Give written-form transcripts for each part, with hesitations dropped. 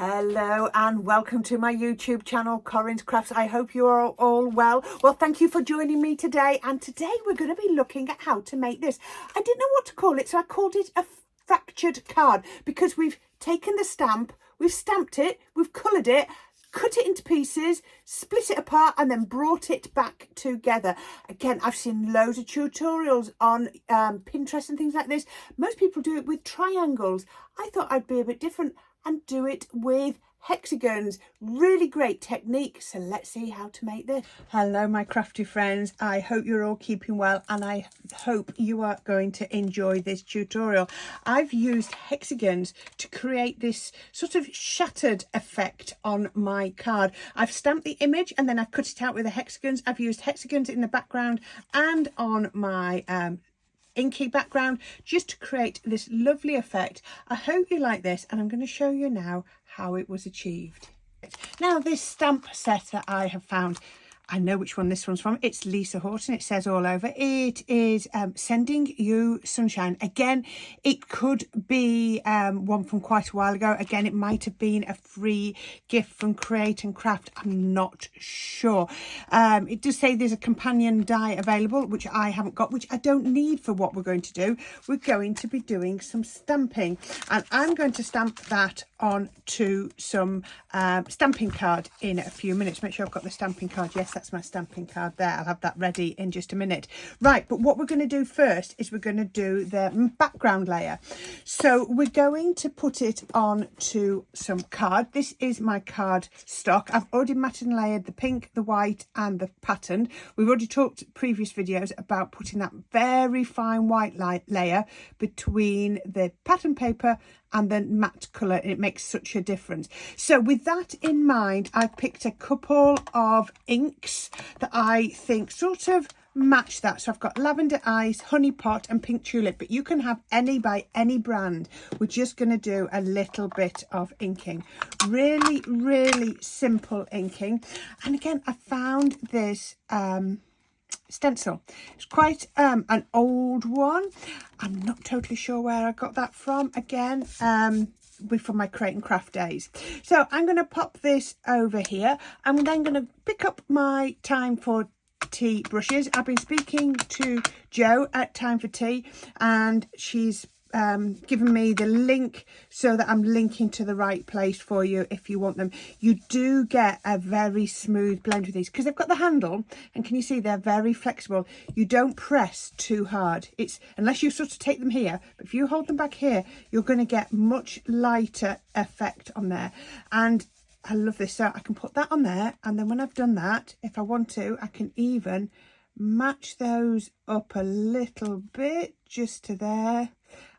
Hello and welcome to my YouTube channel, Corrine's Crafts. I hope you are all well. Well, thank you for joining me today. And today we're going to be looking at how to make this. I didn't know what to call it, so I called it a fractured card because we've taken the stamp, we've stamped it, we've coloured it, cut it into pieces, split it apart and then brought it back together. Again, I've seen loads of tutorials on Pinterest and things like this. Most people do it with triangles. I thought I'd be a bit different and do it with hexagons. Really great technique. So let's see how to make this. Hello my crafty friends, I hope you're all keeping well and I hope you are going to enjoy this tutorial. I've used hexagons to create this sort of shattered effect on my card. I've stamped the image and then I've cut it out with the hexagons. I've used hexagons in the background and on my inky background just to create this lovely effect. I hope you like this and I'm going to show you now how it was achieved. Now this stamp set that I have found, I know which one this one's from. It's Lisa Horton. It says all over. It is Sending You Sunshine. Again, it could be one from quite a while ago. Again, it might have been a free gift from Create and Craft. I'm not sure. It does say there's a companion die available, which I haven't got, which I don't need for what we're going to do. We're going to be doing some stamping and I'm going to stamp that onto some stamping card in a few minutes. Make sure I've got the stamping card. Yes, that's my stamping card there. I'll have that ready in just a minute. Right, but what we're going to do first is we're going to do the background layer. So we're going to put it onto some card. This is my card stock. I've already matted and layered the pink, the white and the patterned. We've already talked in previous videos about putting that very fine white layer between the pattern paper and the matte colour, and it makes such a difference. So with that in mind, I've picked a couple of inks that I think sort of match that. So I've got Lavender Ice, Honey Pot and Pink Tulip, but you can have any by any brand. We're just going to do a little bit of inking. Really, really simple inking. And again, I found this stencil. It's quite an old one. I'm not totally sure where I got that from. Again, from my Create and Craft days. So I'm going to pop this over here. I'm then going to pick up my Time for Tea brushes. I've been speaking to Jo at Time for Tea and she's given me the link so that I'm linking to the right place for you if you want them. You do get a very smooth blend with these because they've got the handle and can you see they're very flexible. You don't press too hard. It's unless you sort of take them here, but if you hold them back here you're going to get much lighter effect on there. And I love this. So I can put that on there and then when I've done that, if I want to, I can even match those up a little bit just to there.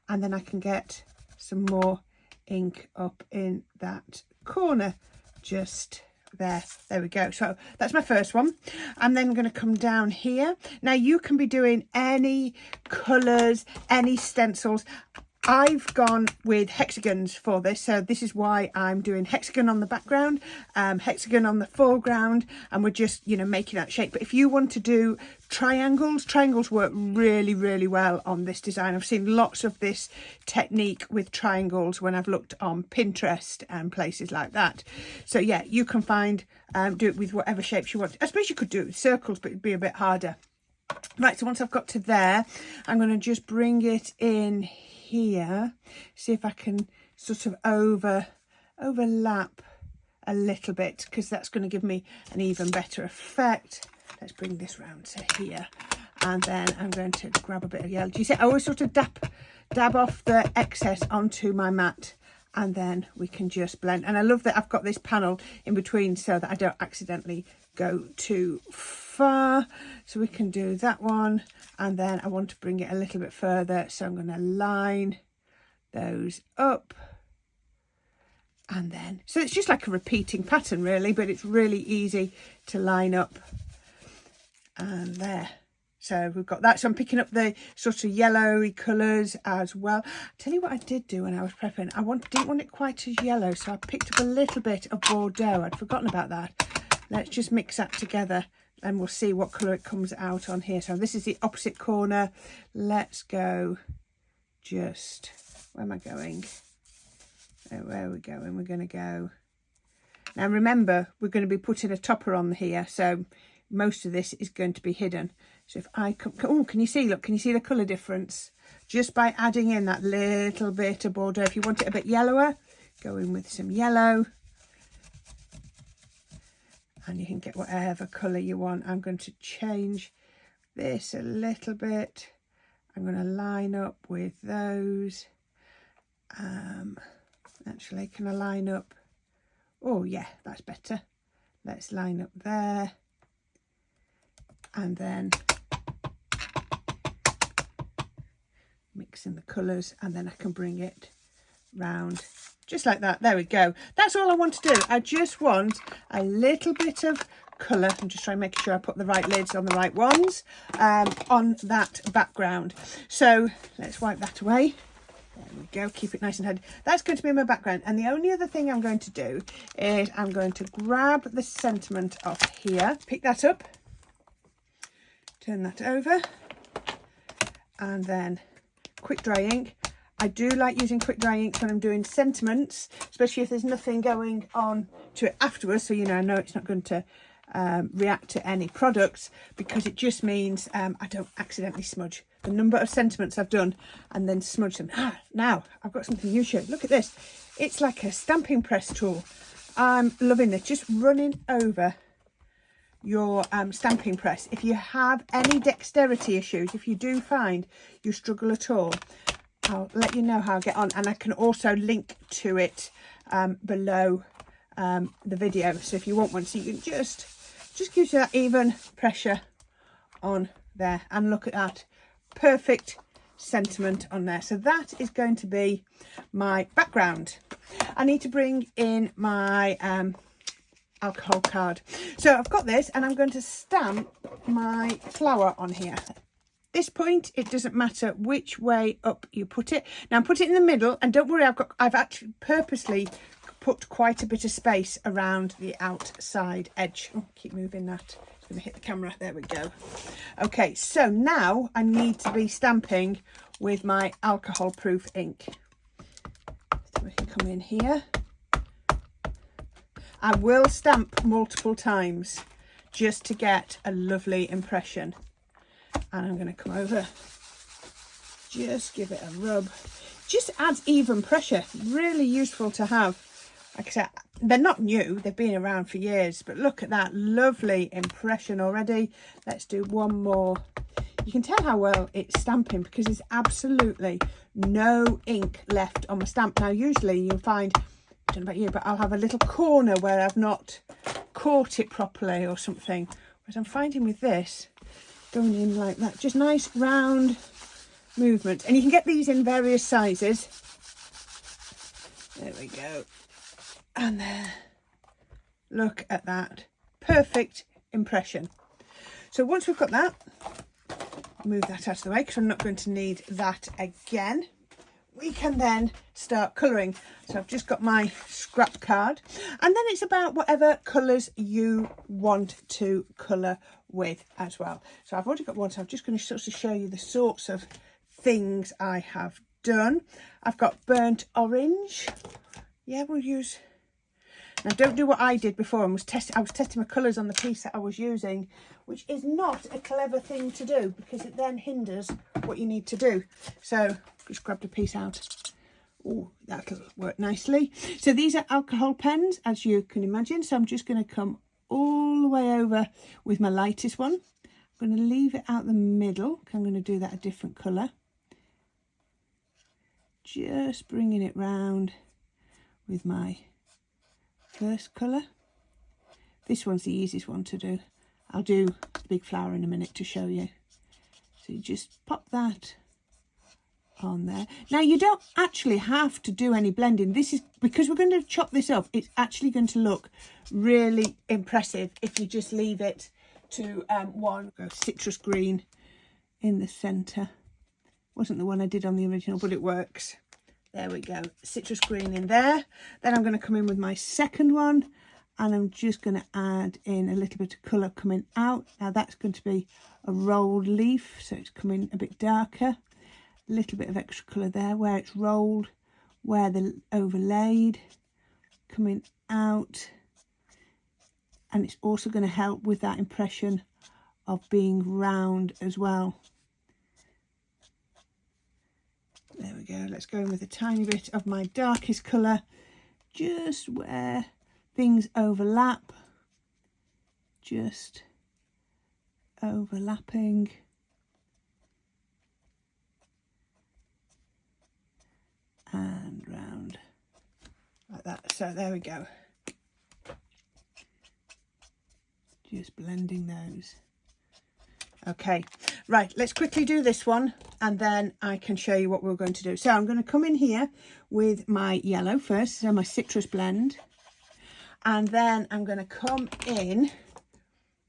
And then I can get some more ink up in that corner just there. There we go. So that's my first one. I'm then going to come down here. Now you can be doing any colours, any stencils. I've gone with hexagons for this, so this is why I'm doing hexagon on the background, hexagon on the foreground, and we're just, you know, making that shape. But if you want to do triangles work really, really well on this design. I've seen lots of this technique with triangles when I've looked on Pinterest and places like that. So yeah, you can find, do it with whatever shapes you want. I suppose you could do it with circles, but it'd be a bit harder. Right, so once I've got to there, I'm going to just bring it in here, see if I can sort of overlap a little bit because that's going to give me an even better effect. Let's bring this round to here and then I'm going to grab a bit of yellow. Do you see I always sort of dab off the excess onto my mat and then we can just blend. And I love that I've got this panel in between so that I don't accidentally go too far. So we can do that one and then I want to bring it a little bit further, so I'm going to line those up and then so it's just like a repeating pattern really, but it's really easy to line up. And there, so we've got that. So I'm picking up the sort of yellowy colours as well. I'll tell you what I did do when I was prepping, didn't want it quite as yellow, so I picked up a little bit of Bordeaux. I'd forgotten about that. Let's just mix that together and we'll see what colour it comes out on here. So this is the opposite corner. Let's go just, where am I going? So where are we going? We're going to go. Now remember, we're going to be putting a topper on here, so most of this is going to be hidden. So if I come, oh, can you see? Look, can you see the colour difference? Just by adding in that little bit of bordeaux. If you want it a bit yellower, go in with some yellow. And you can get whatever colour you want. I'm going to change this a little bit. I'm going to line up with those. Actually, can I line up? Oh yeah, that's better. Let's line up there. And then mix in the colours, and then I can bring it round just like that. There we go. That's all I want to do. I just want a little bit of colour. I'm just trying to make sure I put the right lids on the right ones on that background. So let's wipe that away. There we go. Keep it nice and heavy. That's going to be my background. And the only other thing I'm going to do is I'm going to grab the sentiment off here, pick that up, turn that over, and then quick dry ink. I do like using quick dry inks when I'm doing sentiments, especially if there's nothing going on to it afterwards. So, you know, I know it's not going to react to any products, because it just means I don't accidentally smudge. The number of sentiments I've done and then smudge them. Now I've got something new to show. Look at this. It's like a stamping press tool. I'm loving this. Just running over your stamping press. If you have any dexterity issues, if you do find you struggle at all, I'll let you know how I get on, and I can also link to it below the video, so if you want one, so you can just gives you that even pressure on there. And look at that, perfect sentiment on there. So that is going to be my background. I need to bring in my alcohol card. So I've got this, and I'm going to stamp my flower on here. This point, it doesn't matter which way up you put it. Now put it in the middle, and don't worry, I've actually purposely put quite a bit of space around the outside edge. Oh, keep moving that. It's going to hit the camera. There we go. Okay, so now I need to be stamping with my alcohol proof ink. So we can come in here. I will stamp multiple times just to get a lovely impression. And I'm going to come over, just give it a rub. Just adds even pressure. Really useful to have. Like I said, they're not new, they've been around for years, but look at that lovely impression already. Let's do one more. You can tell how well it's stamping because there's absolutely no ink left on my stamp. Now usually you'll find, I don't know about you, but I'll have a little corner where I've not caught it properly or something. Whereas I'm finding with this, going in like that, just nice round movement. And you can get these in various sizes. There we go. And there, look at that, perfect impression. So once we've got that, move that out of the way because I'm not going to need that again. We can then start colouring. So I've just got my scrap card, and then it's about whatever colours you want to colour with as well. So I've already got one, so I'm just going to sort of show you the sorts of things I have done. I've got burnt orange. Yeah, we'll use... Now don't do what I did before and I was testing my colours on the piece that I was using, which is not a clever thing to do because it then hinders what you need to do. So just grabbed a piece out. Oh, that'll work nicely. So these are alcohol pens, as you can imagine. So I'm just going to come all the way over with my lightest one. I'm going to leave it out the middle. I'm going to do that a different colour. Just bringing it round with my first colour. This one's the easiest one to do. I'll do the big flower in a minute to show you. So you just pop that on there. Now you don't actually have to do any blending. This is because we're going to chop this up. It's actually going to look really impressive if you just leave it to one. Go citrus green in the centre. Wasn't the one I did on the original, but it works. There we go, citrus green in there. Then I'm going to come in with my second one, and I'm just going to add in a little bit of colour coming out. Now that's going to be a rolled leaf, so it's coming a bit darker. A little bit of extra colour there where it's rolled where the overlaid coming out, and it's also going to help with that impression of being round as well. There we go. Let's go in with a tiny bit of my darkest colour, just where things overlap, just overlapping. And round like that. So there we go. Just blending those. Okay, right, let's quickly do this one and then I can show you what we're going to do. So I'm going to come in here with my yellow first, so my citrus blend, and then I'm going to come in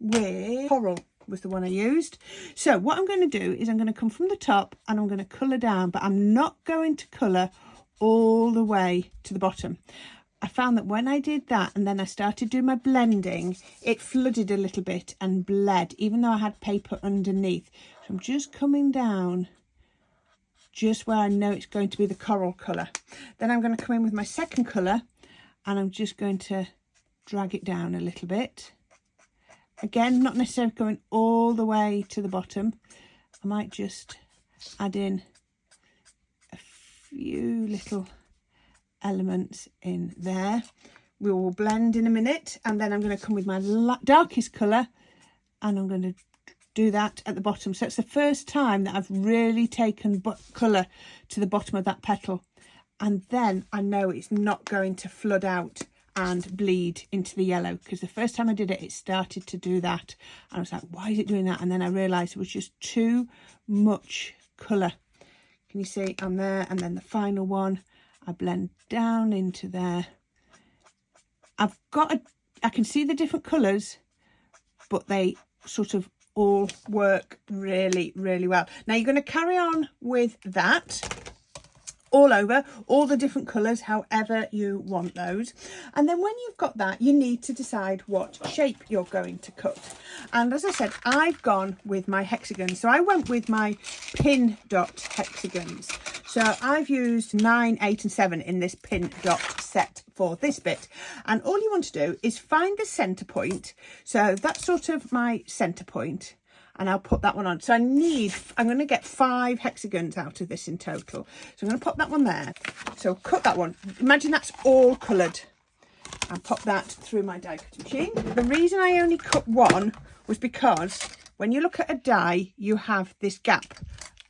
with coral, was the one I used. So what I'm going to do is I'm going to come from the top and I'm going to colour down, but I'm not going to colour all the way to the bottom. I found that when I did that and then I started doing my blending, it flooded a little bit and bled, even though I had paper underneath. So I'm just coming down just where I know it's going to be the coral colour. Then I'm going to come in with my second colour and I'm just going to drag it down a little bit. Again, not necessarily going all the way to the bottom. I might just add in a few little elements in there. We will blend in a minute, and then I'm going to come with my darkest colour and I'm going to do that at the bottom. So it's the first time that I've really taken colour to the bottom of that petal, and then I know it's not going to flood out and bleed into the yellow, because the first time I did it, it started to do that and I was like, why is it doing that? And then I realised it was just too much colour. Can you see I'm there? And then the final one, I blend down into there. I can see the different colours, but they sort of all work really, really well. Now you're going to carry on with that all over, all the different colours, however you want those. And then when you've got that, you need to decide what shape you're going to cut. And as I said, I've gone with my hexagons. So I went with my pin dot hexagons. So I've used 9, 8 and 7 in this pin dot set for this bit. And all you want to do is find the centre point. So that's sort of my centre point. And I'll put that one on. So I'm going to get 5 hexagons out of this in total. So I'm going to pop that one there. So cut that one. Imagine that's all coloured. I'll pop that through my die cutting machine. The reason I only cut one was because when you look at a die, you have this gap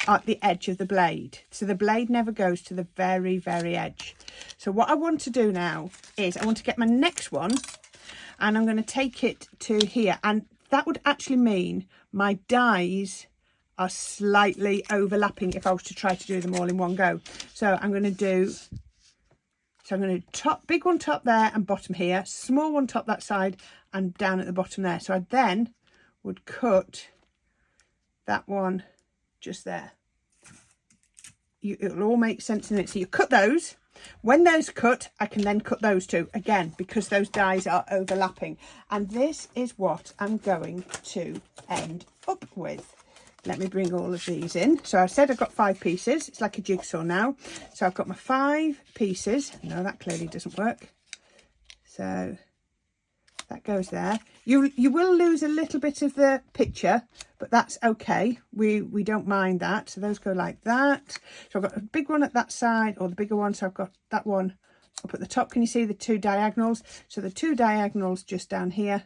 at the edge of the blade. So the blade never goes to the very, very edge. So what I want to do now is I want to get my next one and I'm going to take it to here. And that would actually mean my dies are slightly overlapping if I was to try to do them all in one go. So I'm going to do top, big one top there and bottom here, small one top that side and down at the bottom there. So I then would cut that one just there. It'll all make sense in it. So you cut those. When those cut, I can then cut those two again because those dies are overlapping. And this is what I'm going to end up with. Let me bring all of these in. So I said I've got 5 pieces. It's like a jigsaw now. So I've got my 5 pieces. No, that clearly doesn't work. So that goes there. You will lose a little bit of the picture, but that's okay. We don't mind that. So those go like that. So I've got a big one at that side, or the bigger one. So I've got that one up at the top. Can you see the 2 diagonals? So the 2 diagonals just down here.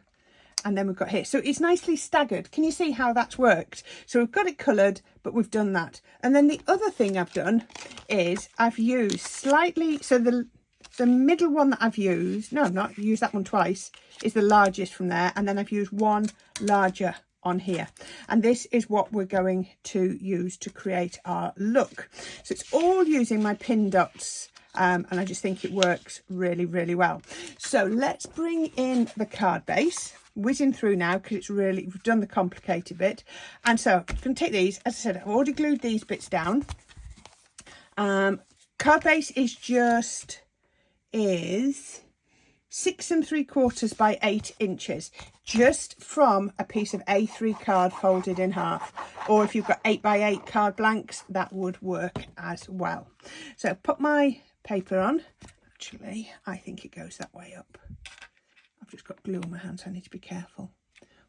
And then we've got here. So it's nicely staggered. Can you see how that's worked? So we've got it coloured, but we've done that. And then the other thing I've done is I've used slightly, so the middle one that I've used, no, I've not used that one twice, is the largest from there. And then I've used one larger on here. And this is what we're going to use to create our look. So it's all using my pin dots. And I just think it works really, really well. So let's bring in the card base, whizzing through now because it's really, we've done the complicated bit. And so I'm going to take these, as I said, I've already glued these bits down. Card base is 6 3/4 by 8 inches, just from a piece of A3 card folded in half, or if you've got 8 by 8 card blanks, that would work as well. So put my paper on. Actually, I think it goes that way up. I've just got glue on my hands, so I need to be careful.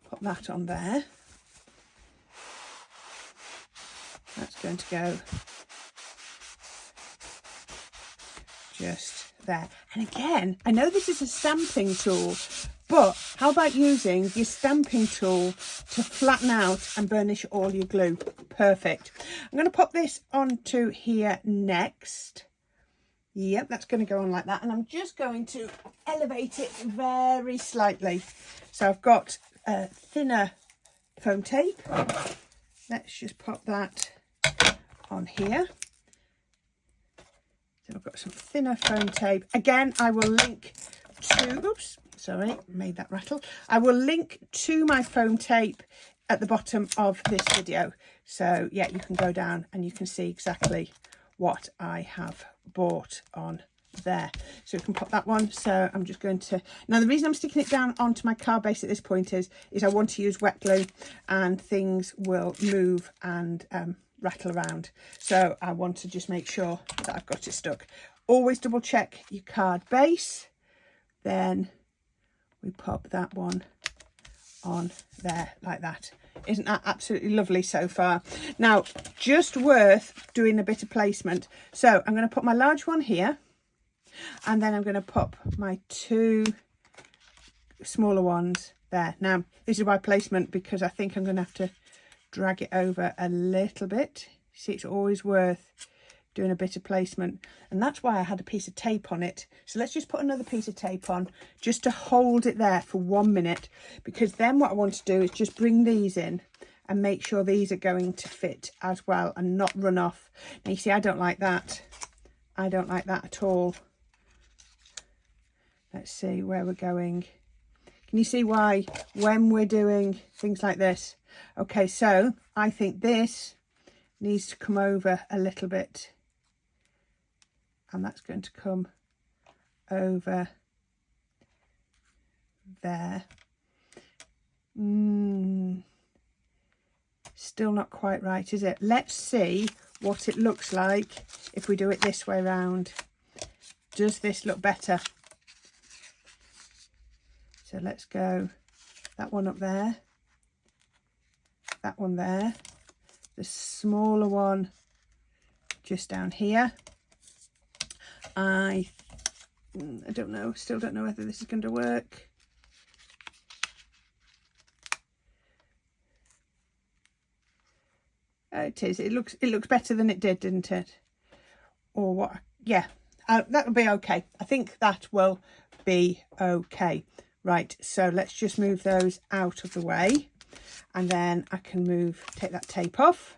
Pop that on there. That's going to go just there. And again, I know this is a stamping tool, but how about using your stamping tool to flatten out and burnish all your glue? Perfect. I'm going to pop this onto here next. Yep, that's going to go on like that. And I'm just going to elevate it very slightly. So I've got thinner foam tape. Let's just pop that on here. So I've got some thinner foam tape. Again, I will link to, oops, sorry, made that rattle. I will link to my foam tape at the bottom of this video. So yeah, you can go down and you can see exactly what I have bought on there. So we can pop that one. So I'm just going to, now the reason I'm sticking it down onto my card base at this point is I want to use wet glue and things will move and rattle around. So I want to just make sure that I've got it stuck. Always double check your card base. Then we pop that one on there like that. Isn't that absolutely lovely so far? Now, just worth doing a bit of placement. So I'm going to put my large one here, and then I'm going to pop my two smaller ones there. Now, this is by placement because I think I'm going to have to drag it over a little bit. See, it's always worth doing a bit of placement, and that's why I had a piece of tape on it. So let's just put another piece of tape on just to hold it there for 1 minute, because then what I want to do is just bring these in and make sure these are going to fit as well and not run off. Now you see, I don't like that. I don't like that at all. Let's see where we're going. Can you see why when we're doing things like this? Okay, so I think this needs to come over a little bit, and that's going to come over there. Still not quite right, is it? Let's see what it looks like if we do it this way round. Does this look better? So let's go that one up there, that one there, the smaller one just down here. I don't know, still don't know whether this is going to work. It is. It looks better than it did, didn't it? Or what? Yeah, that'll be okay. I think that will be okay. Right, so let's just move those out of the way, and then I can take that tape off,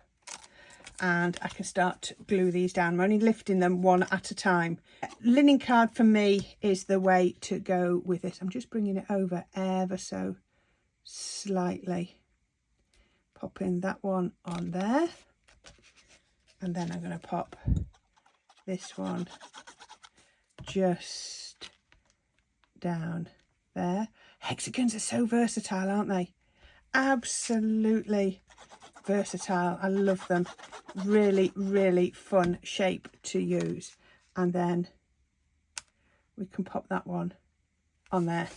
and I can start to glue these down. I'm only lifting them one at a time. Linen card for me is the way to go with this. I'm just bringing it over ever so slightly. Popping that one on there, and then I'm going to pop this one just down there. Hexagons are so versatile, aren't they? Absolutely versatile. I love them. Really, really fun shape to use. And then we can pop that one on there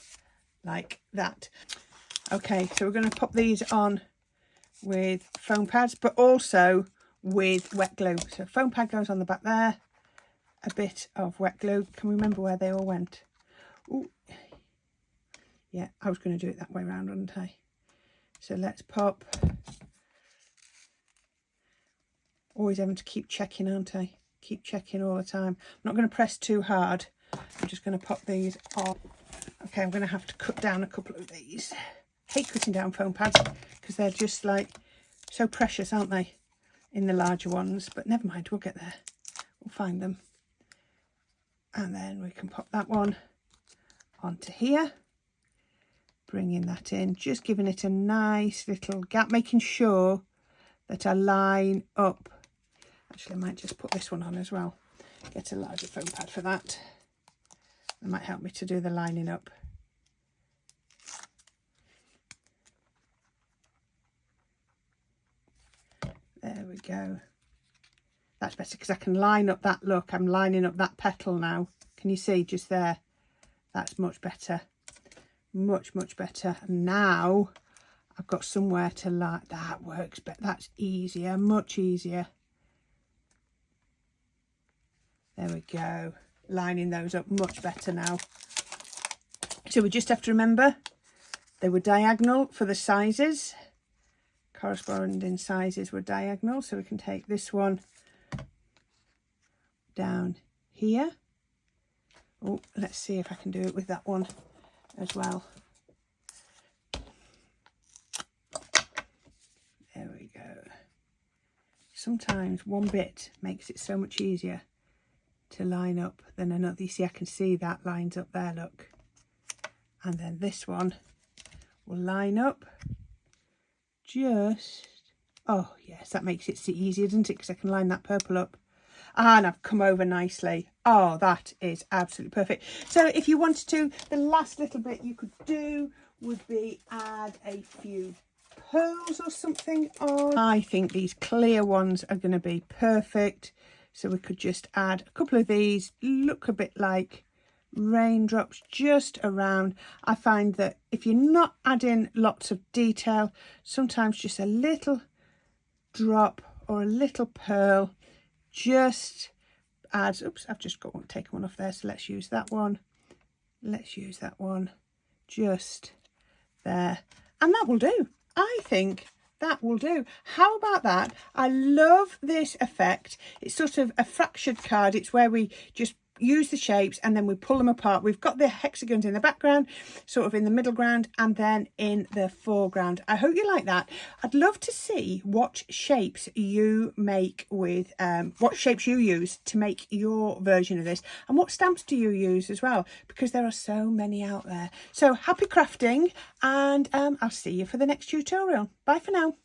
like that. Okay, so we're going to pop these on with foam pads, but also with wet glue. So foam pad goes on the back there, a bit of wet glue. Can we remember where they all went? Ooh. Yeah, I was going to do it that way around, wasn't I? So let's pop. Always having to keep checking, aren't I? Keep checking all the time. I'm not going to press too hard. I'm just going to pop these on. Okay, I'm going to have to cut down a couple of these. Hate cutting down foam pads because they're just like so precious, aren't they, in the larger ones? But never mind, we'll get there. We'll find them. And then we can pop that one onto here. Bringing that in, just giving it a nice little gap, making sure that I line up. Actually, I might just put this one on as well. Get a larger foam pad for that. That might help me to do the lining up. There we go. That's better because I can line up that look. I'm lining up that petal now. Can you see just there? That's much better. Much, much better. And now I've got somewhere to line. That works better. That's easier, much easier. There we go. Lining those up much better now. So we just have to remember they were diagonal for the sizes. Corresponding sizes were diagonal. So we can take this one down here. Oh, let's see if I can do it with that one as well. There we go. Sometimes one bit makes it so much easier to line up than another. You see, I can see that lines up there, look. And then this one will line up just, oh yes, that makes it easier, doesn't it? Because I can line that purple up. And I've come over nicely. Oh, that is absolutely perfect. So if you wanted to, the last little bit you could do would be add a few pearls or something on. I think these clear ones are going to be perfect. So we could just add a couple of these, look a bit like raindrops just around. I find that if you're not adding lots of detail, sometimes just a little drop or a little pearl just adds, oops, I've just got one, taken one off there, so let's use that one. Let's use that one just there. And that will do. I think that will do. How about that? I love this effect. It's sort of a fractured card. It's where we just use the shapes and then we pull them apart. We've got the hexagons in the background, sort of in the middle ground, and then in the foreground. I hope you like that. I'd love to see what shapes you make with what shapes you use to make your version of this, and what stamps do you use as well, because there are so many out there. So happy crafting, and I'll see you for the next tutorial. Bye for now.